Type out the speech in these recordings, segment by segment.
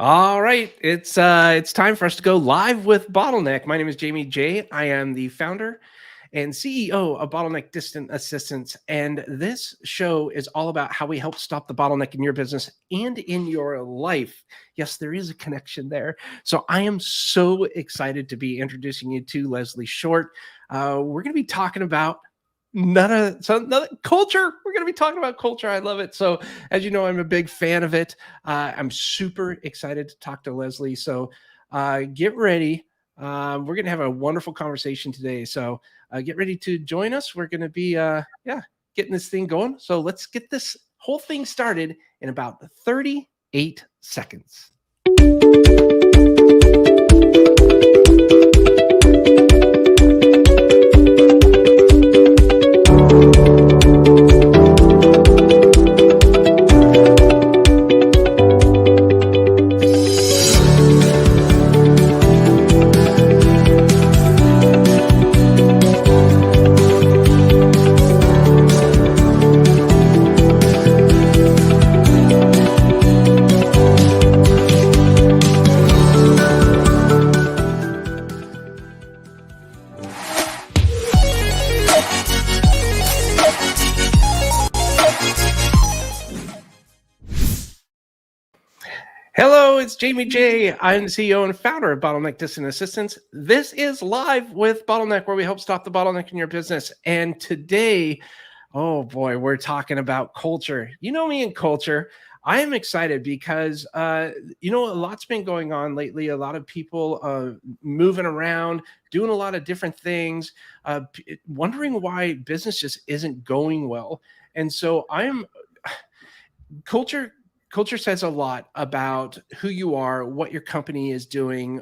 All right, it's time for us to go live with Bottleneck. My name is Jamie J. I am the founder and CEO of Bottleneck Distant Assistance, and this show is all about how we help stop the bottleneck in your business and in your life. Yes, there is a connection there. So I am so excited to be introducing you to Leslie Short. We're going to be talking about culture. We're going to be talking about culture. I love it. So as you know, I'm a big fan of it. I'm super excited to talk to Leslie. So get ready. We're going to have a wonderful conversation today. So get ready to join us. We're going to be, getting this thing going. So let's get this whole thing started in about 38 seconds. Hello, it's Jamie J. I'm the CEO and founder of Bottleneck Distant Assistance. This is Live with Bottleneck, where we help stop the bottleneck in your business. And today, oh boy, we're talking about culture. You know me and culture. I am excited because, a lot's been going on lately. A lot of people moving around, doing a lot of different things, wondering why business just isn't going well. And so culture says a lot about who you are, what your company is doing,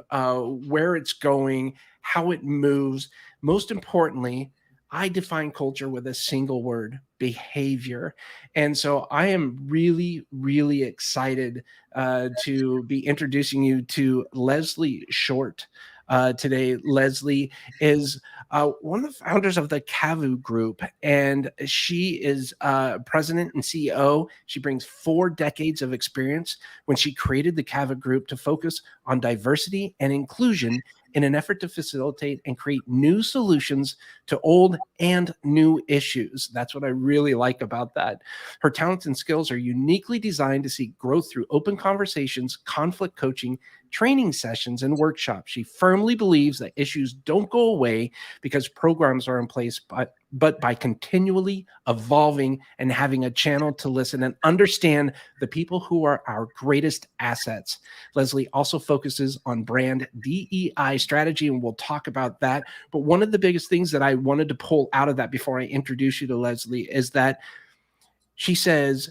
where it's going, how it moves. Most importantly, I define culture with a single word: behavior. And so I am really, really excited to be introducing you to Leslie Short. Today, Leslie is one of the founders of the Cavu Group, and she is president and CEO. She brings 4 decades of experience when she created the Cavu Group to focus on diversity and inclusion in an effort to facilitate and create new solutions to old and new issues. That's what I really like about that. Her talents and skills are uniquely designed to seek growth through open conversations, conflict coaching, training sessions, and workshops. She firmly believes that issues don't go away because programs are in place, but by continually evolving and having a channel to listen and understand the people who are our greatest assets. Leslie also focuses on brand DEI strategy, and we'll talk about that. But one of the biggest things that I wanted to pull out of that before I introduce you to Leslie is that she says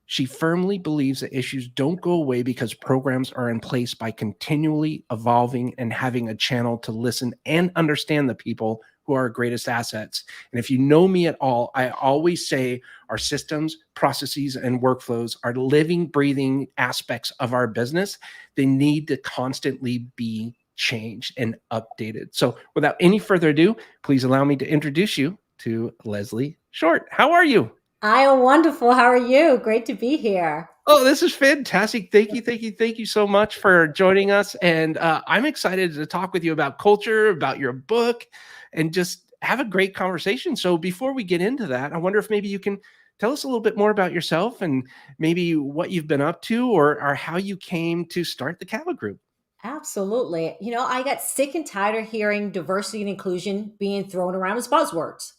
she firmly believes that issues don't go away because programs are in place by continually evolving and having a channel to listen and understand the people who are our greatest assets. And if you know me at all, I always say our systems, processes, and workflows are living, breathing aspects of our business. They need to constantly be changed and updated. So without any further ado, please allow me to introduce you to Leslie Short. How are you? I am wonderful. How are you? Great to be here. Oh, this is fantastic. Thank you so much for joining us. And I'm excited to talk with you about culture, about your book, and just have a great conversation. So before we get into that, I wonder if maybe you can tell us a little bit more about yourself and maybe what you've been up to, or how you came to start the Cavu Group. Absolutely. I got sick and tired of hearing diversity and inclusion being thrown around as buzzwords.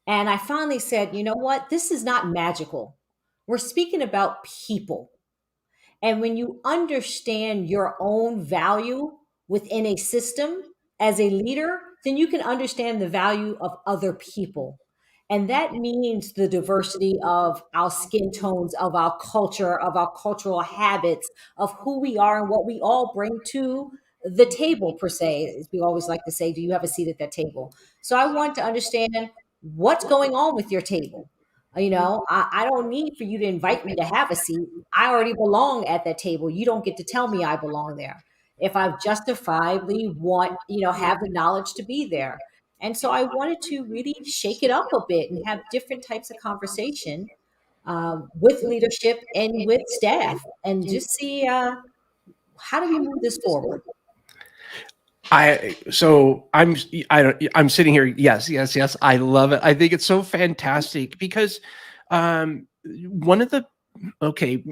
And I finally said, you know what? This is not magical. We're speaking about people. And when you understand your own value within a system as a leader, then you can understand the value of other people. And that means the diversity of our skin tones, of our culture, of our cultural habits, of who we are and what we all bring to the table, per se. As we always like to say, do you have a seat at that table? So I want to understand what's going on with your table. I don't need for you to invite me to have a seat. I already belong at that table. You don't get to tell me I belong there. If I've justifiably have the knowledge to be there. And so I wanted to really shake it up a bit and have different types of conversation with leadership and with staff and just see How do we move this forward? I'm sitting here. Yes, yes, yes. I love it. I think it's so fantastic because one of the okay,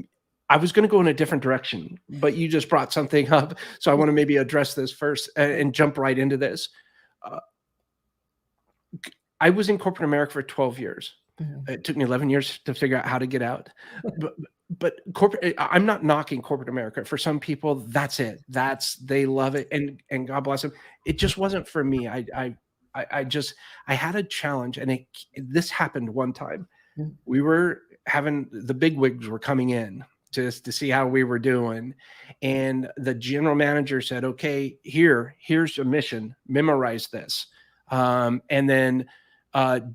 I was going to go in a different direction, but you just brought something up, so I want to maybe address this first and jump right into this. Uh, I was in corporate America for 12 years. Mhm. It took me 11 years to figure out how to get out. But corporate, I'm not knocking corporate America. For some people, that's it. They love it, and God bless them. It just wasn't for me. I had a challenge, and this happened one time. Mhm. We were having the bigwigs were coming in just to see how we were doing, and the general manager said, "Okay, here's a mission. Memorize this, and then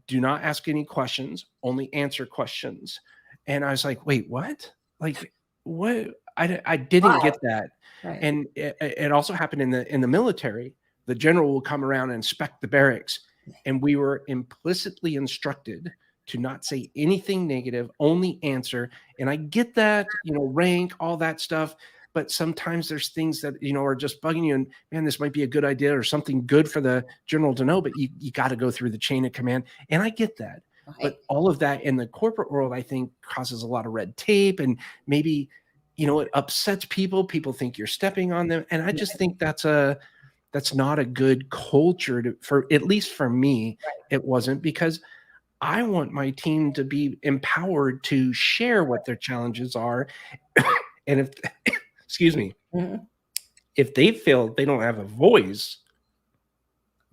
do not ask any questions. Only answer questions." And I was like, "Wait, what? Like, what? I didn't Wow. get that." Right. And it also happened in the military. The general will come around and inspect the barracks, and we were implicitly instructed to not say anything negative, only answer. And I get that, rank, all that stuff. But sometimes there's things that, are just bugging you. And man, this might be a good idea or something good for the general to know, but you got to go through the chain of command. And I get that. Right. But all of that in the corporate world, I think causes a lot of red tape and maybe, it upsets people. People think you're stepping on them. And I just think that's not a good culture for, at least for me, it wasn't, because I want my team to be empowered to share what their challenges are. And if, excuse me, Mhm. if they feel they don't have a voice.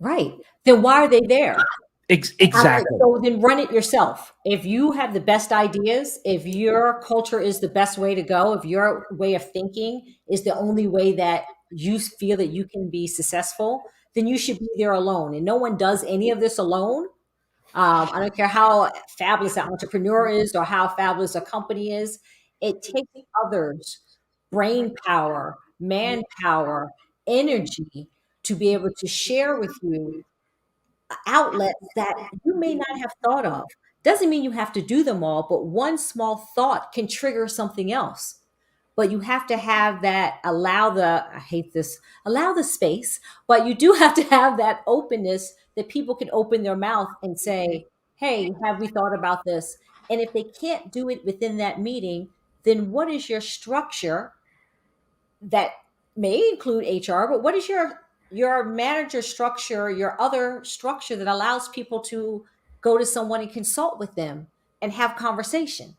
Right. Then why are they there? Exactly. So then run it yourself. If you have the best ideas, if your culture is the best way to go, if your way of thinking is the only way that you feel that you can be successful, then you should be there alone. And no one does any of this alone. I don't care how fabulous an entrepreneur is or how fabulous a company is. It takes others' brain power, manpower, energy to be able to share with you outlets that you may not have thought of. Doesn't mean you have to do them all, but one small thought can trigger something else. But you have to have that, I hate this, allow the space, but you do have to have that openness that people can open their mouth and say, hey, have we thought about this? And if they can't do it within that meeting, then what is your structure that may include HR, but what is your manager structure, your other structure that allows people to go to someone and consult with them and have conversation?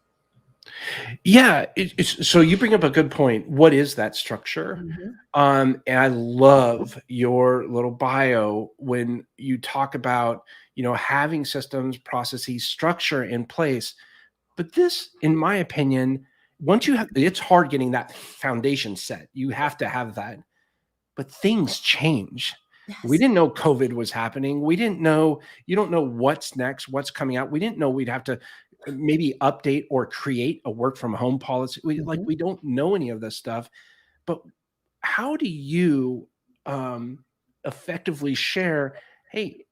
Yeah. So you bring up a good point. What is that structure? Mhm. And I love your little bio when you talk about, having systems, processes, structure in place. But this, in my opinion, once you have, it's hard getting that foundation set. You have to have that. But things change. We Yes. didn't know COVID was happening. We didn't know, you don't know what's next, what's coming out. We didn't know we'd have to maybe update or create a work from home policy. Mhm. We don't know any of this stuff. But how do you effectively share, hey,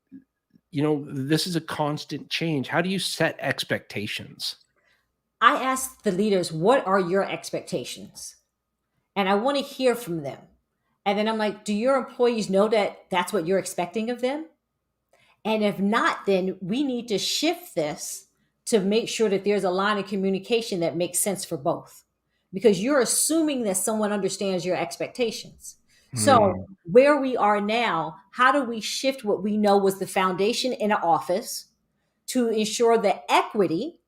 this is a constant change? How do you set expectations? I ask the leaders, what are your expectations? And I want to hear from them. And then I'm like, do your employees know that that's what you're expecting of them? And if not, then we need to shift this to make sure that there's a line of communication that makes sense for both. Because you're assuming that someone understands your expectations. So, Hmm. where we are now, how do we shift what we know was the foundation in an office to ensure the equity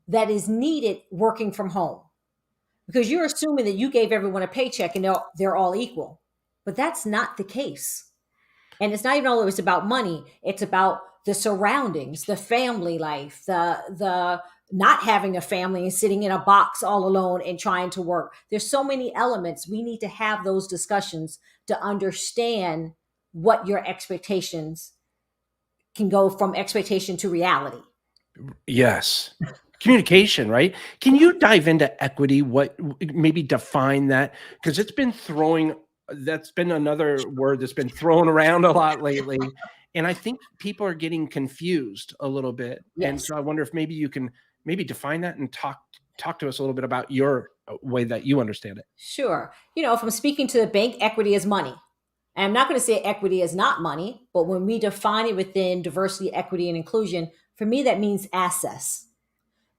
that is needed working from home? Because you're assuming that you gave everyone a paycheck and they're all equal. But that's not the case. And it's not even always about money. It's about the surroundings, the family life, the not having a family and sitting in a box all alone and trying to work. There's so many elements. We need to have those discussions to understand what your expectations can go from expectation to reality. Yes. Communication, right? Can you dive into equity? What maybe define that? Because that's been another word that's been thrown around a lot lately. And I think people are getting confused a little bit. And Yes. so I wonder if maybe you can maybe define that and talk to us a little bit about your way that you understand it. Sure. If I'm speaking to the bank, equity is money. And I'm not going to say equity is not money, but when we define it within diversity, equity, and inclusion, for me, that means access.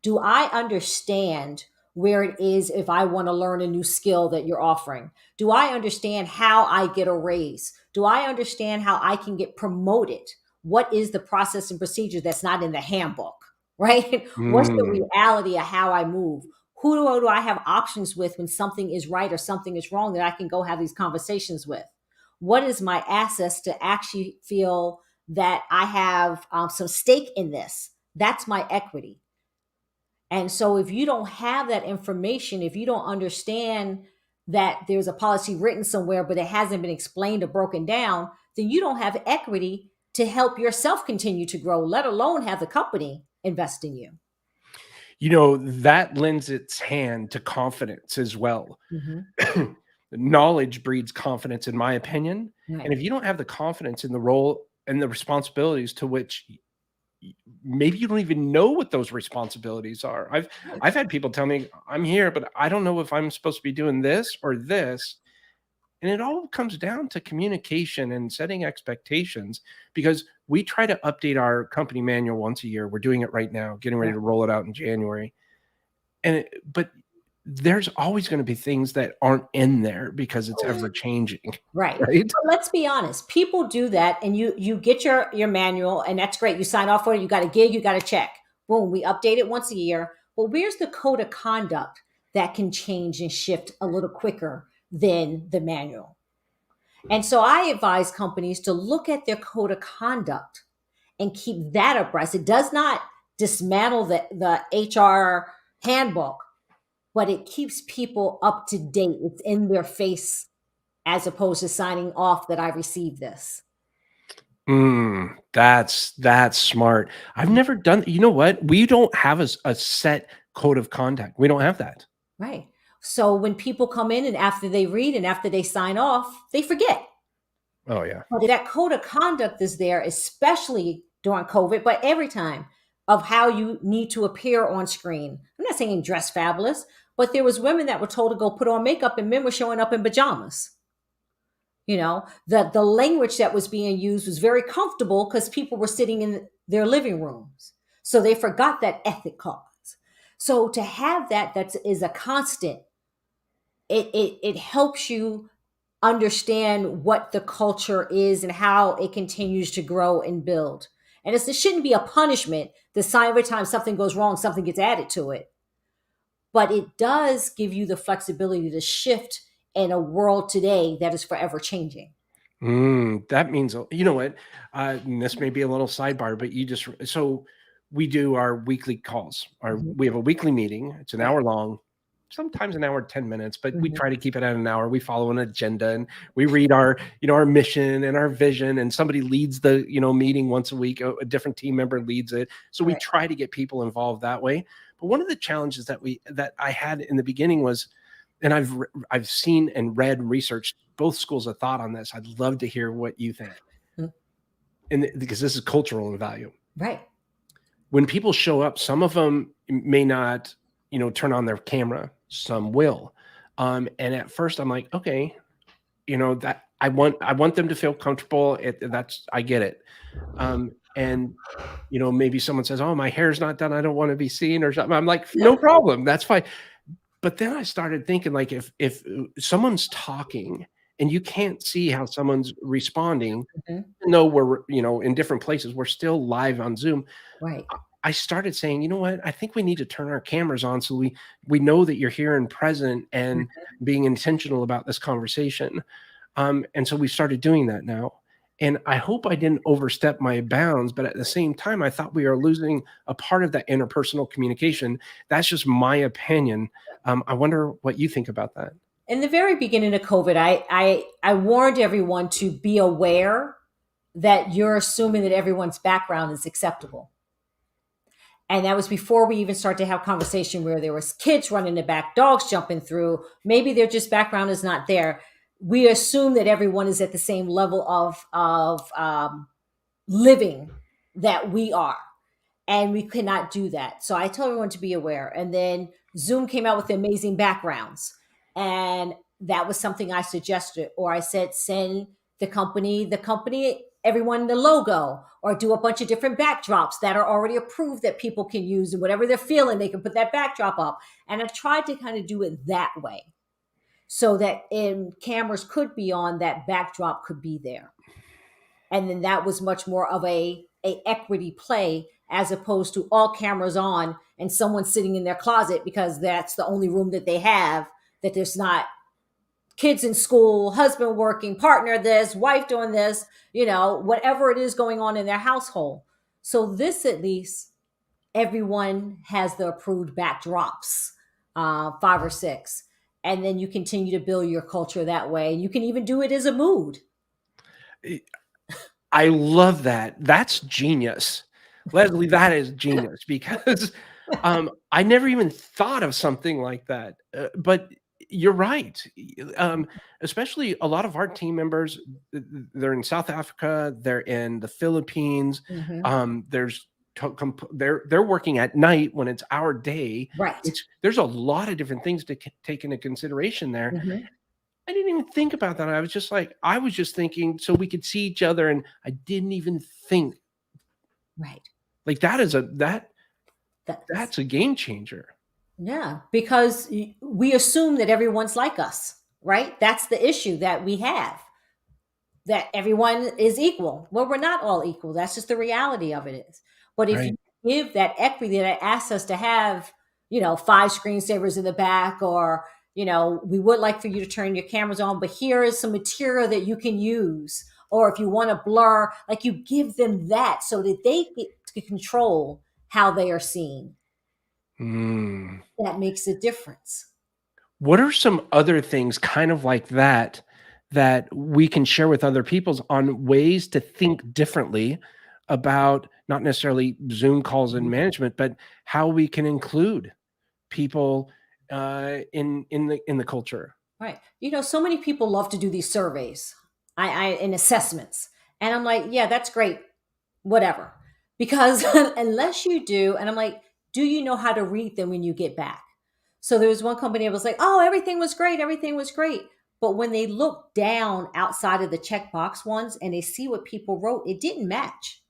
Do I understand where it is if I want to learn a new skill that you're offering? Do I understand how I get a raise? Do I understand how I can get promoted? What is the process and procedure that's not in the handbook, right? What's the Mm. reality of how I move? Who do I have options with when something is right or something is wrong that I can go have these conversations with? What is my access to actually feel that I have some stake in this? That's my equity. And so if you don't have that information, if you don't understand that there's a policy written somewhere, but it hasn't been explained or broken down, then you don't have equity to help yourself continue to grow, let alone have the company invest in you. That lends its hand to confidence as well. Mm-hmm. Knowledge breeds confidence, in my opinion. Right. And if you don't have the confidence in the role and the responsibilities to which maybe you don't even know what those responsibilities are. I've had people tell me I'm here, but I don't know if I'm supposed to be doing this or this. And it all comes down to communication and setting expectations, because we try to update our company manual once a year. We're doing it right now, getting ready to roll it out in January. But there's always going to be things that aren't in there because it's ever changing. Right. Right. But let's be honest. People do that, and you get your manual, and that's great. You sign off for it. You got a gig. You got a check. Boom. We update it once a year. But where's the code of conduct that can change and shift a little quicker than the manual? And so I advise companies to look at their code of conduct and keep that abreast. It does not dismantle the HR handbook, but it keeps people up to date. It's in their face, as opposed to signing off that I received this. That's smart. I've never done. You know what? We don't have a set code of conduct. We don't have that. Right. So when people come in and after they read and after they sign off, they forget. Oh yeah. But that code of conduct is there, especially during COVID, but every time, of how you need to appear on screen. I'm not saying dress fabulous, but there was women that were told to go put on makeup and men were showing up in pajamas. The language that was being used was very comfortable because people were sitting in their living rooms. So they forgot that ethic cause. So to have that is a constant. It helps you understand what the culture is and how it continues to grow and build. And it shouldn't be a punishment. The sign every time something goes wrong, something gets added to it. But it does give you the flexibility to shift in a world today that is forever changing. That means, you know what? This may be a little sidebar, but so we do our weekly calls. We have a weekly meeting. It's an hour long, sometimes an hour, 10 minutes, but we try to keep it at an hour. We follow an agenda and we read our mission and our vision, and somebody leads the, meeting once a week. A different team member leads it. So we try to get people involved that way. But one of the challenges that I had in the beginning was, and I've seen and read and researched both schools of thought on this. I'd love to hear what you think. And because this is cultural in value. Right. When people show up, some of them may not, turn on their camera. Some will. And at first I'm like, okay, that I want them to feel comfortable. I get it. And maybe someone says, oh, my hair's not done, I don't want to be seen or something. I'm like, no problem. That's fine. But then I started thinking, like, if someone's talking and you can't see how someone's responding, even though we're, in different places, we're still live on Zoom. Right. I started saying, you know what? I think we need to turn our cameras on so we know that you're here and present and being intentional about this conversation. And so we started doing that now. And I hope I didn't overstep my bounds, but at the same time, I thought we are losing a part of that interpersonal communication. That's just my opinion. I wonder what you think about that. In the very beginning of COVID, I warned everyone to be aware that you're assuming that everyone's background is acceptable. And that was before we even start to have conversation where there was kids running the back, dogs jumping through. Maybe their just background is not there. We assume that everyone is at the same level of living that we are. and we could not do that. So I told everyone to be aware. And then Zoom came out with the amazing backgrounds, and that was something I suggested, or I said send the company, everyone the logo, or do a bunch of different backdrops that are already approved that people can use, and whatever they're feeling, they can put that backdrop up. And I tried to kind of do it that way, so that in cameras could be on, that backdrop could be there. And then that was much more of a equity play, as opposed to all cameras on and someone sitting in their closet because that's the only room that they have, that there's not kids in school, husband working, partner this, wife doing this, whatever it is going on in their household. So this, at least, everyone has the approved backdrops, 5 or 6, and then you continue to build your culture that way. And you can even do it as a mood. I love that. That's genius. Leslie, that is genius, because I never even thought of something like that. But you're right. Especially a lot of our team members, they're in South Africa, they're in the Philippines. Mhm. They're working at night when it's our day. Right. There's a lot of different things to take into consideration there. Mhm. I didn't even think about that. I was just thinking so we could see each other, and I didn't even think Right. like That's that's a game changer. Yeah, because we assume that everyone's like us, right? That's the issue that we have, that everyone is equal. Well, we're not all equal. That's just the reality of it is. But if you Right. give that equity that asks us to have, 5 screensavers in the back, or, we would like for you to turn your cameras on, but here is some material that you can use. Or if you want to blur, like, you give them that so that they get to control how they are seen. Mm. That makes a difference. What are some other things kind of like that that we can share with other peoples on ways to think differently about not necessarily Zoom calls and management, but how we can include people in the culture? Right. So many people love to do these surveys, and assessments. And I'm like, yeah, that's great. Whatever. Because unless you do, and I'm like, do you know how to read them when you get back? So there was one company that was like, oh, everything was great. Everything was great. But when they look down outside of the checkbox ones and they see what people wrote, it didn't match.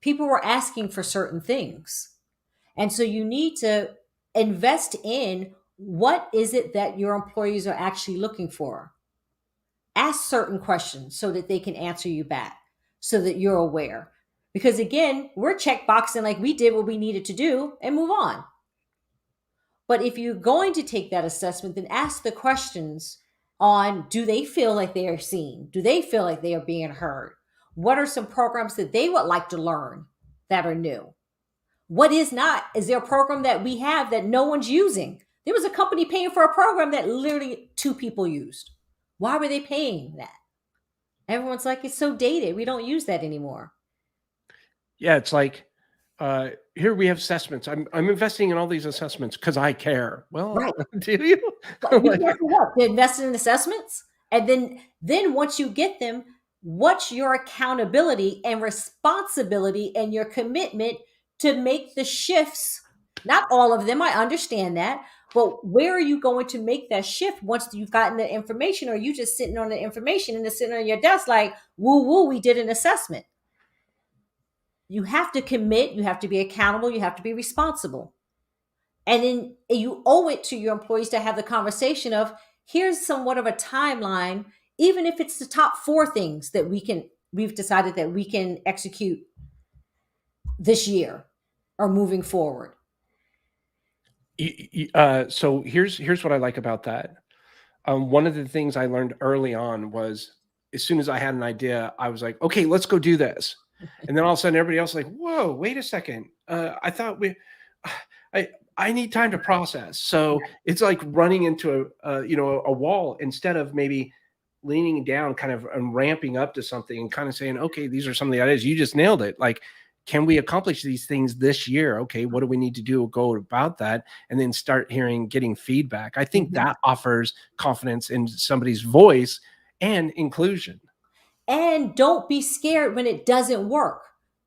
People were asking for certain things. And so you need to invest in what is it that your employees are actually looking for. Ask certain questions so that they can answer you back, so that you're aware. Because again, we're checkboxing like we did what we needed to do and move on. But if you're going to take that assessment, then ask the questions on, do they feel like they are seen? Do they feel like they are being heard? What are some programs that they would like to learn that are new? What is not? Is there a program that we have that no one's using? There was a company paying for a program that literally 2 people used. Why were they paying that? Everyone's like, it's so dated. We don't use that anymore. Yeah, it's like here we have assessments. I'm investing in all these assessments because I care. Well, Right. do you? But you Like, have to what? To invest in assessments. And then once you get them, what's your accountability and responsibility and your commitment to make the shifts? Not all of them, I understand that. But where are you going to make that shift once you've gotten the information? Or are you just sitting on the information and it's sitting on your desk like, woo woo, we did an assessment? You have to commit, you have to be accountable, you have to be responsible. And then you owe it to your employees to have the conversation of, here's somewhat of a timeline, even if it's the top 4 things that we've decided that we can execute this year or moving forward. so here's what I like about that. One of the things I learned early on was as soon as I had an idea, I was like, okay, let's go do this. And then all of a sudden everybody else was like, whoa, wait a second. I thought I need time to process. So it's like running into a wall instead of maybe leaning down kind of and ramping up to something and kind of saying, okay, these are some of the ideas. You just nailed it. Like, can we accomplish these things this year? Okay, what do we need to do? Go about that, and then start getting feedback. I think Mhm. that offers confidence in somebody's voice and inclusion. And don't be scared when it doesn't work.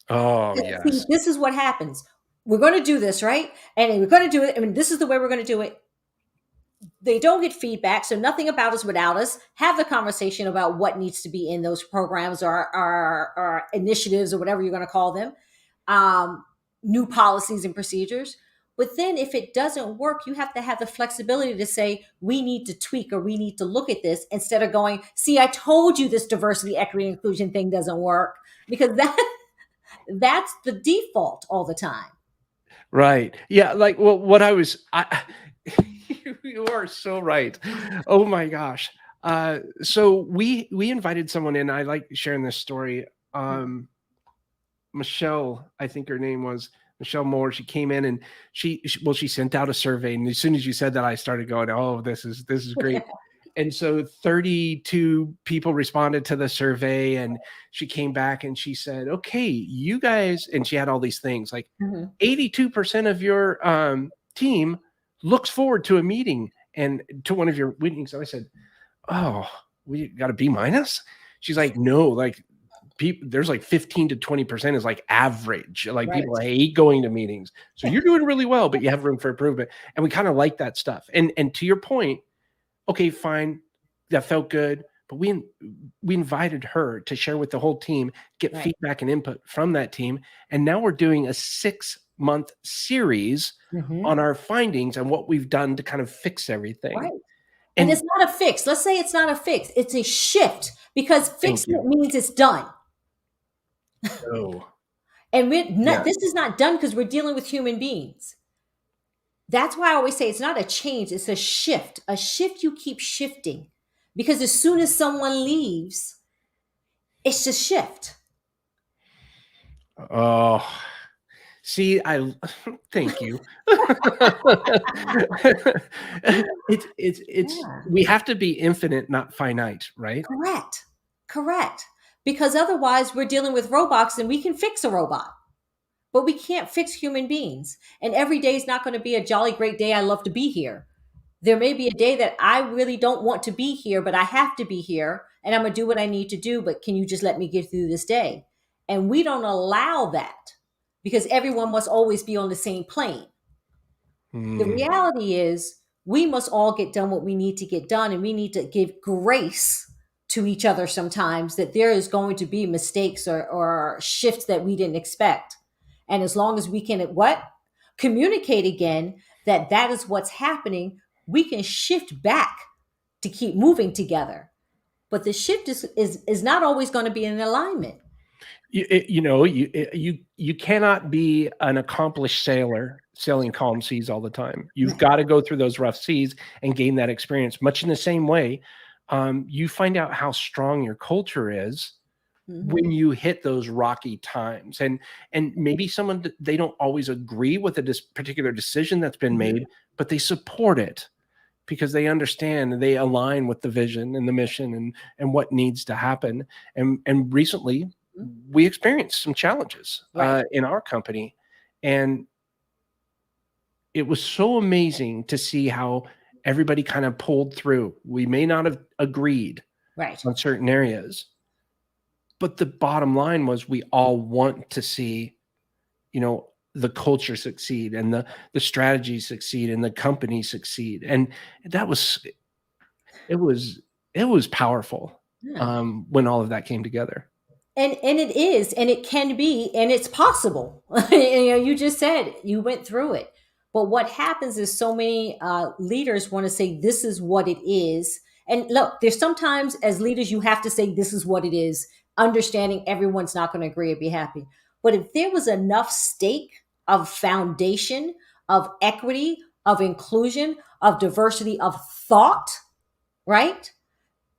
Oh, See, yes. this is what happens. We're going to do this, right? And we're going to do it. I mean, this is the way we're going to do it. They don't get feedback, so nothing about us without us. Have the conversation about what needs to be in those programs or initiatives or whatever you're going to call them, new policies and procedures. But then if it doesn't work, you have to have the flexibility to say, we need to tweak or we need to look at this instead of going, see, I told you this diversity, equity, and inclusion thing doesn't work, because that's the default all the time. Right. Yeah. Like, well, what you are so right. Oh my gosh. So we invited someone in. I like sharing this story. Michelle, I think her name was Michelle Moore. She came in and she sent out a survey. And as soon as you said that, I started going, oh, this is great. And so 32 people responded to the survey, and she came back and she said, okay, you guys, and she had all these things like 82% of your team looks forward to a meeting and to one of your meetings. So I said, oh, we got a B minus? She's like, no, like people, there's like 15 to 20% is like average. Like Right. people hate going to meetings. So you're doing really well, but you have room for improvement. And we kind of like that stuff. And to your point, okay, fine. That felt good. But we invited her to share with the whole team, get feedback and input from that team. And now we're doing a 6-month series on our findings and what we've done to kind of fix everything. Right. And it's not a fix. Let's say it's not a fix. It's a shift, because fixing it means it's done. Oh. And this is not done because we're dealing with human beings. That's why I always say it's not a change, it's a shift. A shift, you keep shifting, because as soon as someone leaves, it's a shift. Oh, see, thank you. We have to be infinite, not finite, right? Correct. Because otherwise we're dealing with robots, and we can fix a robot, but we can't fix human beings. And every day is not going to be a jolly great day. I love to be here. There may be a day that I really don't want to be here, but I have to be here, and I'm going to do what I need to do. But can you just let me get through this day? And we don't allow that, because everyone must always be on the same plane. The reality is we must all get done what we need to get done, and we need to give grace to each other sometimes, that there is going to be mistakes or shifts that we didn't expect. And as long as we can communicate again that is what's happening, we can shift back to keep moving together. But the shift is not always going to be in alignment. You cannot be an accomplished sailor sailing calm seas all the time. You've got to go through those rough seas and gain that experience. Much in the same way, you find out how strong your culture is when you hit those rocky times. And maybe they don't always agree with a particular decision that's been made, but they support it because they understand and they align with the vision and the mission and what needs to happen. And recently we experienced some challenges in our company, and it was so amazing to see how everybody kind of pulled through. We may not have agreed on certain areas, but the bottom line was we all want to see, the culture succeed and the strategy succeed and the company succeed. And it was powerful when all of that came together. And it is, and it can be, and it's possible. You just said you went through it. But what happens is so many leaders want to say, this is what it is. And look, there's sometimes as leaders, you have to say, this is what it is, understanding everyone's not going to agree or be happy. But if there was enough stake of foundation, of equity, of inclusion, of diversity, of thought, right?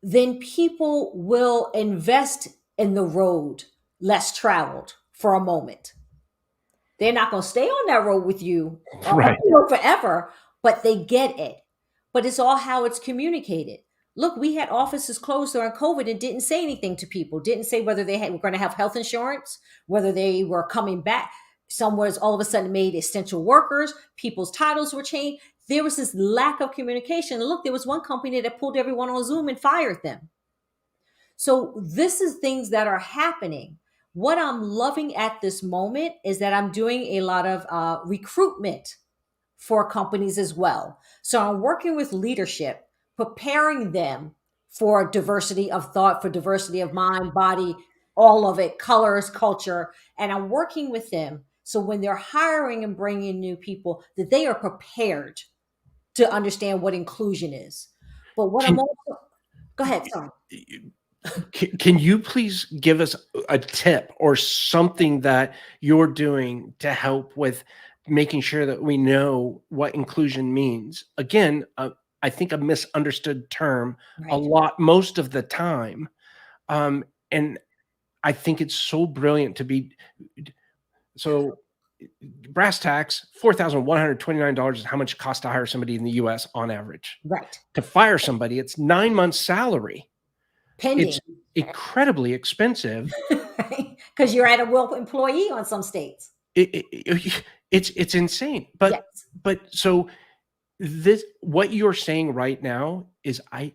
Then people will invest in the road less traveled for a moment. They're not going to stay on that road with you forever, but they get it. But it's all how it's communicated. Look, we had offices closed during COVID and didn't say anything to people, didn't say whether they were going to have health insurance, whether they were coming back. Some was all of a sudden made essential workers. People's titles were changed. There was this lack of communication. And look, there was one company that pulled everyone on Zoom and fired them. So this is things that are happening. What I'm loving at this moment is that I'm doing a lot of recruitment for companies as well. So I'm working with leadership, preparing them for diversity of thought, for diversity of mind, body, all of it, colors, culture. And I'm working with them. So when they're hiring and bringing new people, that they are prepared to understand what inclusion is. But what I'm Can also, go ahead, sorry. can you please give us a tip or something that you're doing to help with making sure that we know what inclusion means? Again, I think a misunderstood term Right, most of the time. And I think it's so brilliant to be so brass tacks. $4,129 is how much it costs to hire somebody in the US on average. right. To fire somebody, it's 9 months salary. Pending, It's incredibly expensive. because you're at a will employee on some states. It's insane. Yes. But so this what you're saying right now is I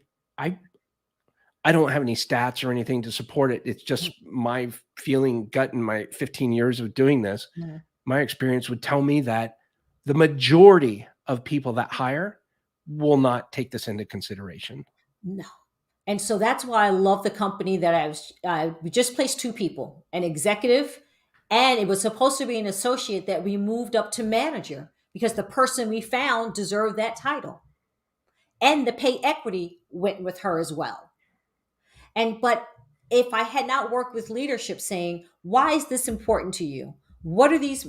I don't have any stats or anything to support it. It's just my feeling gut in my 15 years of doing this. Mhm. My experience would tell me that the majority of people that hire will not take this into consideration. No. And so that's why I love the company that we just placed two people, an executive, and it was supposed to be an associate that we moved up to manager because the person we found deserved that title. And the pay equity went with her as well. But if I had not worked with leadership saying, why is this important to you? What is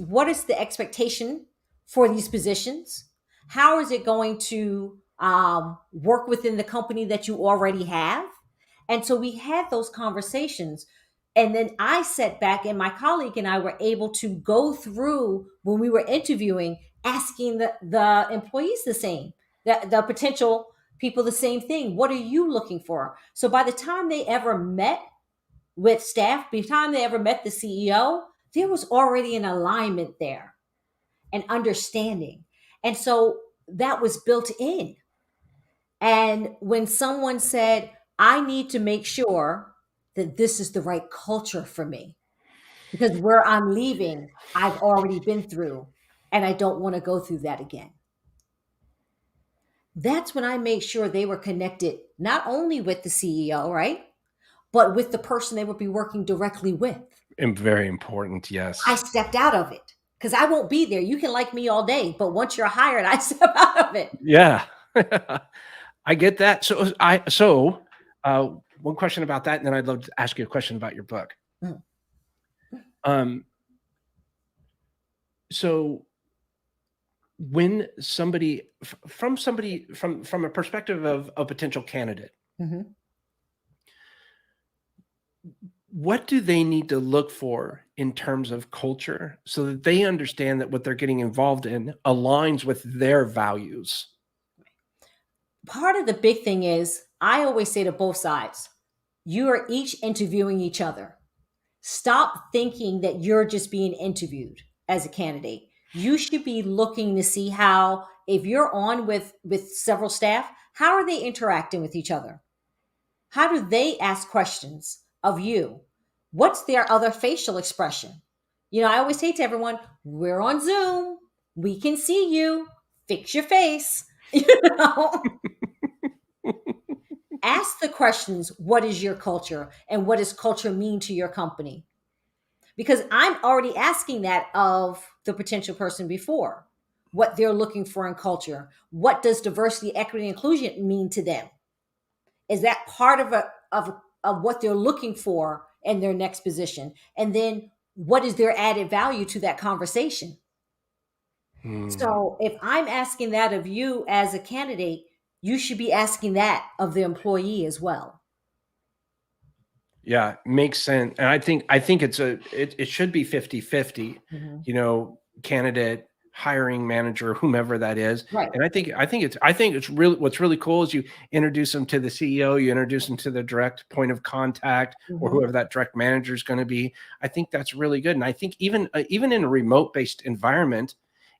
the expectation for these positions? How is it going to work within the company that you already have? And so we had those conversations. And then I sat back, and my colleague and I were able to go through when we were interviewing, asking the employees the same, the potential people the same thing. What are you looking for? So by the time they ever met with staff, by the time they ever met the CEO, there was already an alignment there, and understanding. And so that was built in. And when someone said, I need to make sure that this is the right culture for me, because where I'm leaving, I've already been through, and I don't want to go through that again. That's when I made sure they were connected not only with the CEO, right? But with the person they would be working directly with. And very important, I yes. stepped out of it because I won't be there. You can like me all day, but once you're hired, I step out of it. Yeah. I get that. One question about that, and then I'd love to ask you a question about your book. Mm. Um, so when somebody from a perspective of a potential candidate, Mhm. what do they need to look for in terms of culture so that they understand that what they're getting involved in aligns with their values? Part of the big thing is I always say to both sides, you are each interviewing each other. Stop thinking that you're just being interviewed as a candidate. You should be looking to see how, if you're on with several staff, how are they interacting with each other? How do they ask questions of you? What's their other facial expression? I always say to everyone, we're on Zoom. We can see you. Fix your face. Ask the questions. What is your culture? And what does culture mean to your company? Because I'm already asking that of the potential person before, what they're looking for in culture. What does diversity, equity, inclusion mean to them? Is that part of what they're looking for in their next position? And then what is their added value to that conversation? Hmm. So if I'm asking that of you as a candidate, you should be asking that of the employee as well. Yeah, makes sense. And I think it should be 50-50, Mhm. candidate, hiring manager, whomever that is. Right. And I think it's really what's really cool is you introduce them to the CEO, you introduce them to the direct point of contact or Mhm. whoever that direct manager is going to be. I think that's really good. And I think even in a remote-based environment,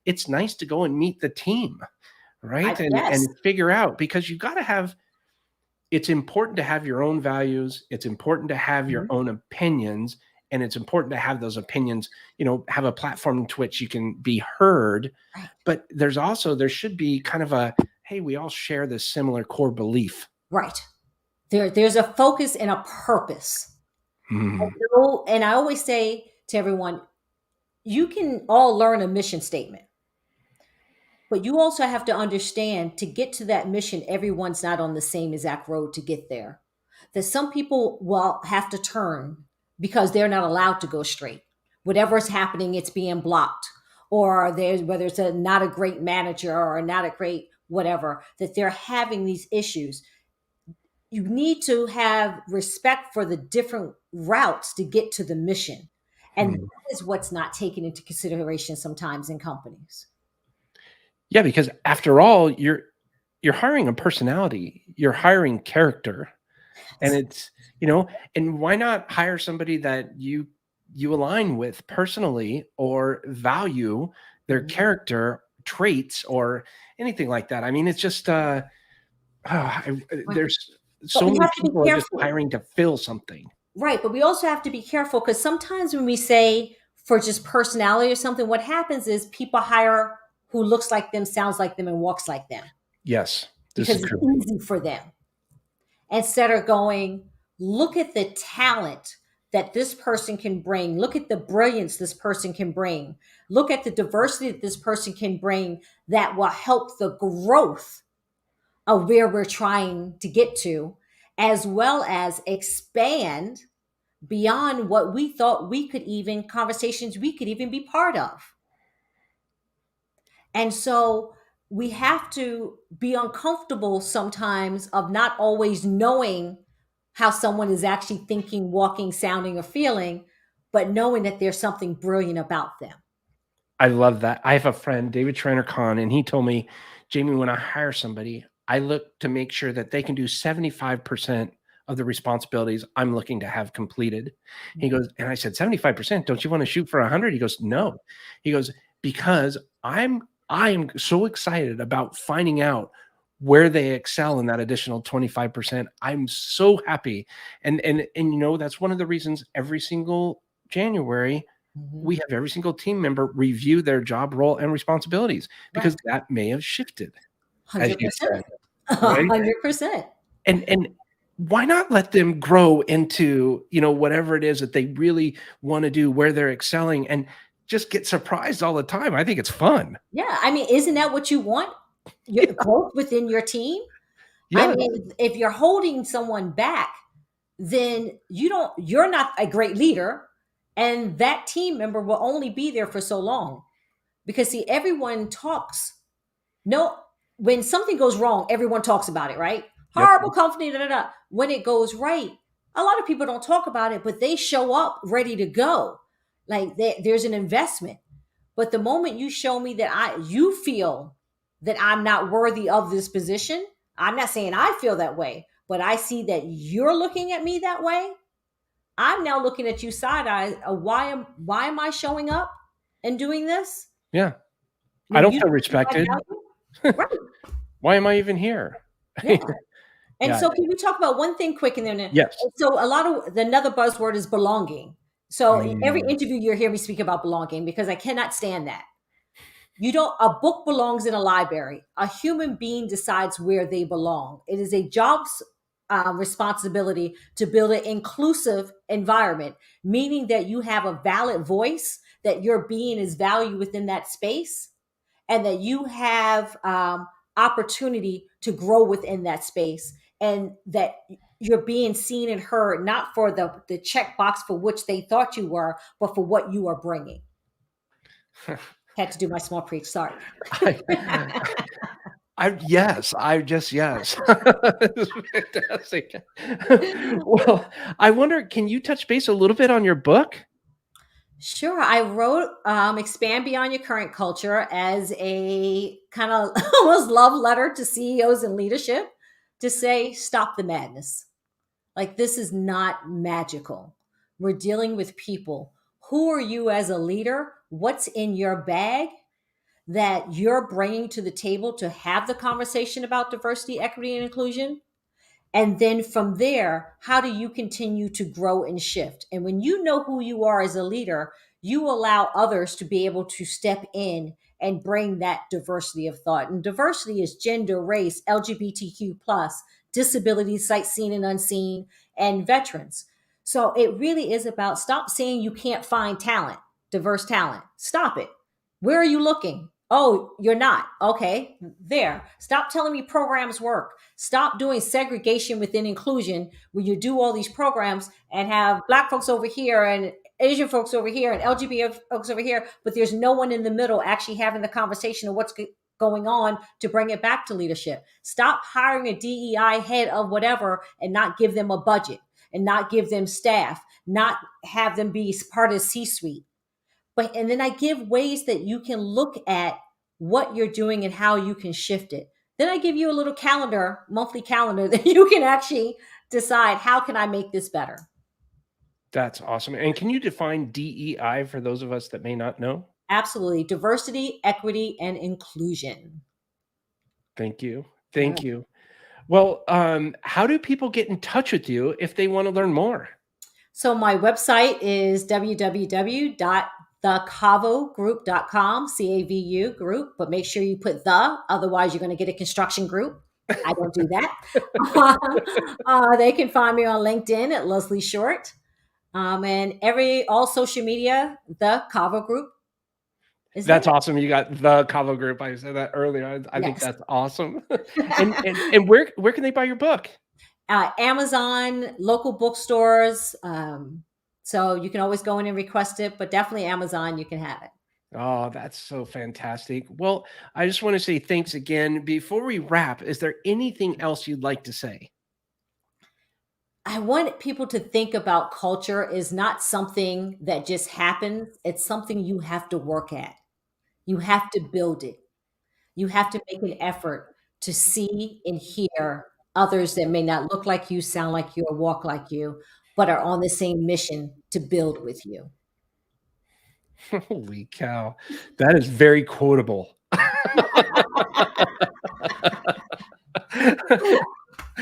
it's nice to go and meet the team, right? Yes. And figure out because you got to have it's important to have your own values. It's important to have your Mhm. own opinions. and it's important to have those opinions, have a platform to which you can be heard. Right. But there should be kind of a, hey, we all share this similar core belief. Right. There's a focus and a purpose. Hmm. And I always say to everyone, you can all learn a mission statement, but you also have to understand to get to that mission, everyone's not on the same exact road to get there. That some people will have to turn because they're not allowed to go straight. Whatever's happening, it's being blocked. Or there's whether it's not a great manager or not a great whatever, that they're having these issues. You need to have respect for the different routes to get to the mission. And that is what's not taken into consideration sometimes in companies. Yeah, because after all, you're hiring a personality, you're hiring character. And it's, and why not hire somebody that you align with personally or value their Mhm. character traits or anything like that? I mean, it's just Right. there's But so we many have to be people are just careful. hiring to fill something. Right. But we also have to be careful because sometimes when we say for just personality or something, what happens is people hire who looks like them, sounds like them, and walks like them Yes, this is because it's true. easy for them. Instead of going, look at the talent that this person can bring, look at the brilliance this person can bring, look at the diversity that this person can bring that will help the growth of where we're trying to get to, as well as expand beyond what we thought we could even conversations we could even be part of. And so we have to be uncomfortable sometimes of not always knowing how someone is actually thinking, walking, sounding, or feeling, but knowing that there's something brilliant about them. I love that. I have a friend, David Trainer Kahn, and he told me, Jamie, when I hire somebody, I look to make sure that they can do 75% of the responsibilities I'm looking to have completed. He goes, and I said, 75%, don't you want to shoot for 100? He goes, no. He goes, because I am so excited about finding out where they excel in that additional 25%. I'm so happy. And that's one of the reasons every single January Mhm. we have every single team member review their job role and responsibilities Right. because that may have shifted, as you 100%. said, right? 100%. And why not let them grow into, whatever it is that they really want to do, where they're excelling, and just get surprised all the time. I think it's fun. Yeah. I mean, isn't that what you want? Your growth within your team? I Yes. mean, if you're holding someone back, then you're not a great leader. And that team member will only be there for so long. Because see, everyone talks. No, when something goes wrong, everyone talks about it, right? Yep. Horrible company, da da da. When it goes right, a lot of people don't talk about it, but they show up ready to go. Like there's an investment. But the moment you show me that you feel that I'm not worthy of this position, I'm not saying I feel that way, but I see that you're looking at me that way. I'm now looking at you side eye. Why am I showing up and doing this Yeah. I when don't you feel don't see my respected. value? Right. Why am I even here? Yeah. And Yeah. so can we talk about one thing quick and then Yes. so a lot of another buzzword is belonging. So every Mm. interview you hear me speak about belonging because I cannot stand that. You don't, a book belongs in a library. A human being decides where they belong. It is a job's responsibility to build an inclusive environment, meaning that you have a valid voice, that your being is valued within that space, and that you have opportunity to grow within that space, and that you're being seen and heard, not for the checkbox for which they thought you were, but for what you are bringing. Had to do my small preach. Sorry. I yes, I just yes. This is fantastic. Well, I wonder, can you touch base a little bit on your book? Sure. I wrote Expand Beyond Your Current Culture as a kind of almost love letter to CEOs and leadership to say, stop the madness. Like, this is not magical. We're dealing with people. Who are you as a leader? What's in your bag that you're bringing to the table to have the conversation about diversity, equity, and inclusion? And then from there, how do you continue to grow and shift? And when you know who you are as a leader, you allow others to be able to step in and bring that diversity of thought. And diversity is gender, race, LGBTQ plus, disabilities, sight seen and unseen, and veterans. So it really is about stop saying you can't find talent, diverse talent. Stop it. Where are you looking? Oh, you're not. Okay, there. Stop telling me programs work. Stop doing segregation within inclusion where you do all these programs and have Black folks over here and Asian folks over here and LGBT folks over here, but there's no one in the middle actually having the conversation of what's going on to bring it back to leadership. Stop hiring a DEI head of whatever and not give them a budget and not give them staff, not have them be part of the C-suite. But and then I give ways that you can look at what you're doing and how you can shift it. Then I give you a little calendar, monthly calendar that you can actually decide how can I make this better. That's awesome. And can you define DEI for those of us that may not know? Absolutely. Diversity, equity, and inclusion. Thank you. Thank you. Well, how do people get in touch with you if they want to learn more? So my website is www.thecavugroup.com, CAVU group, but make sure you put the, otherwise you're going to get a construction group. I don't do that. They can find me on LinkedIn at Leslie Short. And all social media, the Cavu Group. That's awesome. You got the Cavu Group. I said that earlier. I think that's awesome. and where can they buy your book? Amazon, local bookstores. So you can always go in and request it, but definitely Amazon, you can have it. Oh, that's so fantastic. Well, I just want to say thanks again. Before we wrap, is there anything else you'd like to say? I want people to think about culture is not something that just happens. It's something you have to work at. You have to build it. You have to make an effort to see and hear others that may not look like you, sound like you, or walk like you, but are on the same mission to build with you. Holy cow. That is very quotable.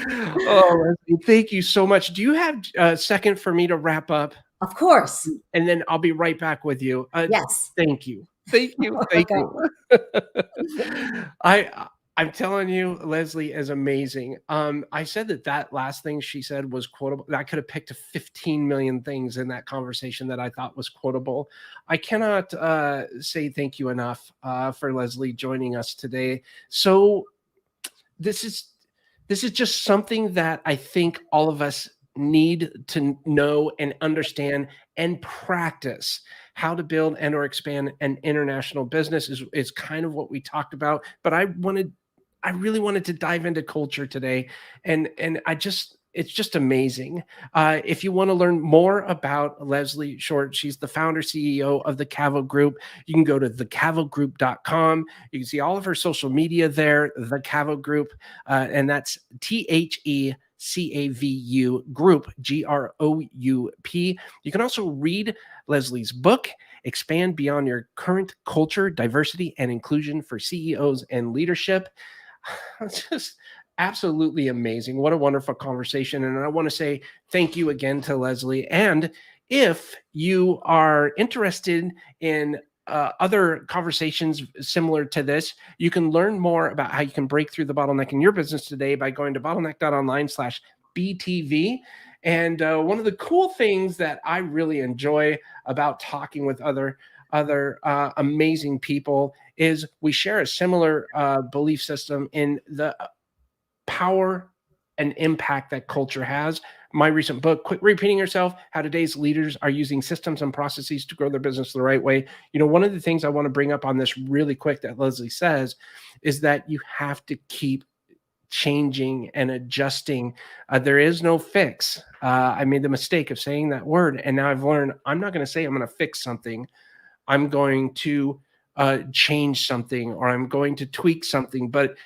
Oh, Leslie, thank you so much. Do you have a second for me to wrap up? Of course. And then I'll be right back with you. Yes. Thank you. Thank you. Thank you. I'm telling you, Leslie is amazing. I said that last thing she said was quotable. I could have picked 15 million things in that conversation that I thought was quotable. I cannot say thank you enough for Leslie joining us today. So this is just something that I think all of us need to know and understand and practice. How to build and or expand an international business is kind of what we talked about, but I really wanted to dive into culture today, and it's just amazing. If you want to learn more about Leslie Short, she's the founder CEO of the Cavu Group. You can go to thecavugroup.com. You can see all of her social media there, the Cavu Group, and that's THECAVU Group, GROUP. You can also read Leslie's book, Expand Beyond Your Current Culture, Diversity and Inclusion for CEOs and Leadership. It's just absolutely amazing. What a wonderful conversation. And I want to say thank you again to Leslie. And if you are interested in other conversations similar to this, you can learn more about how you can break through the bottleneck in your business today by going to bottleneck.online/BTV. And one of the cool things that I really enjoy about talking with other amazing people is we share a similar belief system in the power and impact that culture has. My recent book, Quit Repeating Yourself, How Today's Leaders Are Using Systems and Processes to Grow Their Business the Right Way. You know, one of the things I want to bring up on this really quick that Leslie says is that you have to keep changing and adjusting. There is no fix. I made the mistake of saying that word, and now I've learned I'm not going to say I'm going to fix something. I'm going to change something, or I'm going to tweak something. But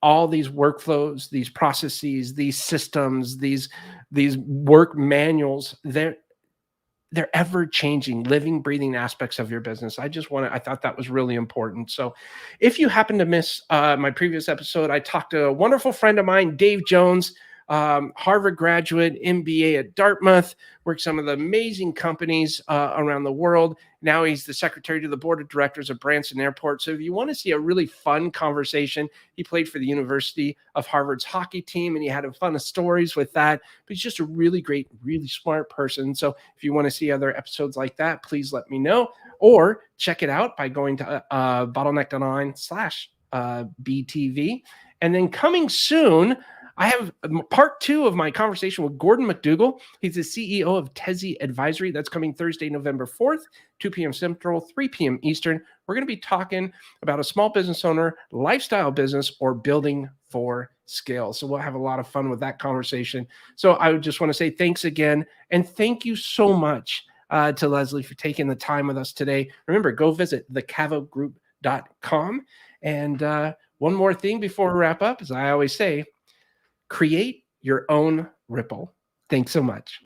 all these workflows, these processes, these systems, these work manuals, they're ever changing, living, breathing aspects of your business. I thought that was really important. So if you happen to miss my previous episode, I talked to a wonderful friend of mine, Dave Jones, Harvard graduate, MBA at Dartmouth, worked some of the amazing companies around the world. Now he's the secretary to the board of directors of Branson Airport. So if you want to see a really fun conversation, he played for the University of Harvard's hockey team, and he had a fun of stories with that. But he's just a really great, really smart person. So if you want to see other episodes like that, please let me know, or check it out by going to bottleneck.online/BTV. And then coming soon, I have part 2 of my conversation with Gordon McDougall. He's the CEO of Tezzy Advisory. That's coming Thursday, November 4th, 2 p.m. Central, 3 p.m. Eastern. We're going to be talking about a small business owner, lifestyle business, or building for scale. So we'll have a lot of fun with that conversation. So I would just want to say thanks again. And thank you so much to Leslie for taking the time with us today. Remember, go visit thecavugroup.com. And one more thing before we wrap up, as I always say, create your own ripple. Thanks so much.